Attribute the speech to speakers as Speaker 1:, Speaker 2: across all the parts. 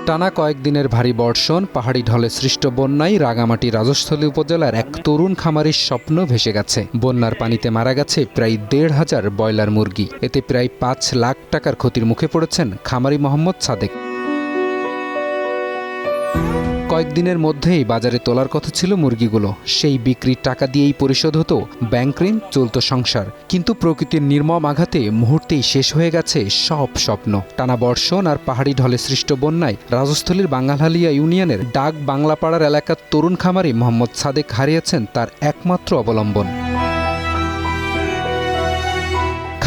Speaker 1: টানা কয়েকদিনের ভারী বর্ষণ, পাহাড়ি ঢলে সৃষ্ট বন্যায় রাঙামাটি রাজস্থলী উপজেলার এক তরুণ খামারির স্বপ্ন ভেসে গেছে। বন্যার পানিতে মারা গেছে প্রায় ১,৫০০ ব্রয়লার মুরগি। এতে প্রায় ৫ লাখ টাকার ক্ষতির মুখে পড়েছেন খামারি মোহাম্মদ সাদেক। কয়েকদিনের মধ্যেই বাজারে তোলার কথা ছিল মুরগিগুলো। সেই বিক্রির টাকা দিয়েই পরিশোধ হতো ব্যাংক ঋণ, চলত সংসার। কিন্তু প্রকৃতির নির্মম আঘাতে মুহূর্তেই শেষ হয়ে গেছে সব স্বপ্ন। টানা বর্ষণ আর পাহাড়ি ঢলে সৃষ্ট বন্যায় রাজস্থলীর বাঙ্গালহালিয়া ইউনিয়নের ডাক বাংলাপাড়ার এলাকার তরুণ খামারি মোহাম্মদ সাদেক হারিয়েছেন তার একমাত্র অবলম্বন।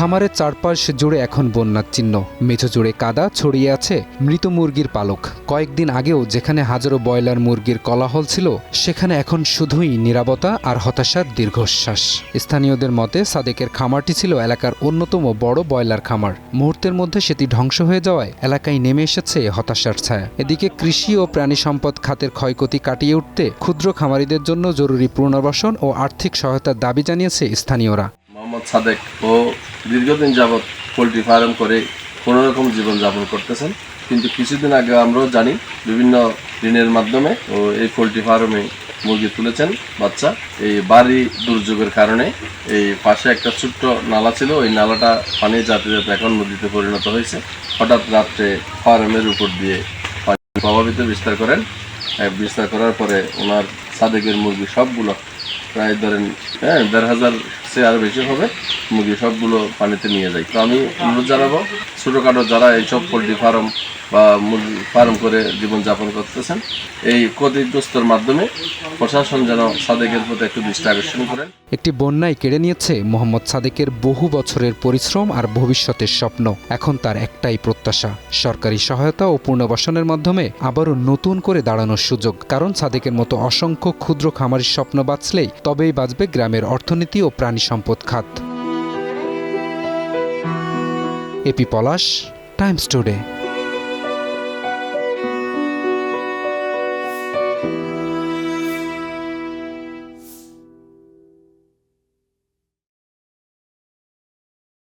Speaker 1: খামারের চারপাশ জুড়ে এখন বন্যার চিহ্ন। মেঝো জুড়ে কাদা, ছড়িয়ে আছে মৃত মুরগির পালক। কয়েকদিন আগেও যেখানে হাজারো ব্রয়লার মুরগির কোলাহল ছিল, সেখানে এখন শুধুই নীরবতা আর হতাশার দীর্ঘশ্বাস। স্থানীয়দের মতে সাদেকের খামারটি ছিল এলাকার অন্যতম বড় ব্রয়লার খামার। মুহূর্তের মধ্যে সেটি ধ্বংস হয়ে যাওয়ায় এলাকায় নেমে এসেছে হতাশার ছায়া। এদিকে কৃষি ও প্রাণী সম্পদ খাতের ক্ষয়ক্ষতি কাটিয়ে উঠতে ক্ষুদ্র খামারিদের জন্য জরুরি পুনর্বাসন ও আর্থিক সহায়তার দাবি জানিয়েছে স্থানীয়রা।
Speaker 2: মোহাম্মদ সাদেক ও দীর্ঘদিন যাবৎ পোলট্রি ফার্ম করে কোনোরকম জীবনযাপন করতেছেন, কিন্তু কিছুদিন আগে আমরাও জানি বিভিন্ন ঋণের মাধ্যমে ও এই পোলট্রি ফার্মে মুরগি তুলেছেন বাচ্চা। এই বাড়ি দুর্যোগের কারণে এই পাশে একটা ছোট্ট নালা ছিল, ওই নালাটা পানি যাতে যাতে এখন নদীতে পরিণত হয়েছে। হঠাৎ রাত্রে ফার্মের উপর দিয়ে পানি প্রভাবিত বিস্তার করেন। বিস্তার করার পরে ওনার সাদেকের মুরগি সবগুলো প্রায় ধরেন ১,৫০০ সে আরও বেশি হবে মুরগি সবগুলো পানিতে নিয়ে যায়। তো আমি অনুরোধ জানাবো ছোটোখাটো যারা এইসব পোলট্রি ফার্ম বা মুরগি ফার্ম করে জীবনযাপন করতেছেন, এই ক্ষতিগ্রস্তর মাধ্যমে প্রশাসন যেন সাদেকের প্রতি একটু দৃষ্টি আকর্ষণ করেন।
Speaker 1: একটি বন্যায় কেড়ে নিয়েছে মোহাম্মদ সাদেকের বহু বছরের পরিশ্রম আর ভবিষ্যতের স্বপ্ন। এখন তার একটাই প্রত্যাশা, সরকারি সহায়তা ও পুনর্বাসনের মাধ্যমে আবারও নতুন করে দাঁড়ানোর সুযোগ। কারণ সাদেকের মতো অসংখ্য ক্ষুদ্র খামারির স্বপ্ন বাঁচলেই তবেই বাঁচবে গ্রামের অর্থনীতি ও প্রাণী সম্পদ খাত। এপি পলাশ, টাইমস টুডে।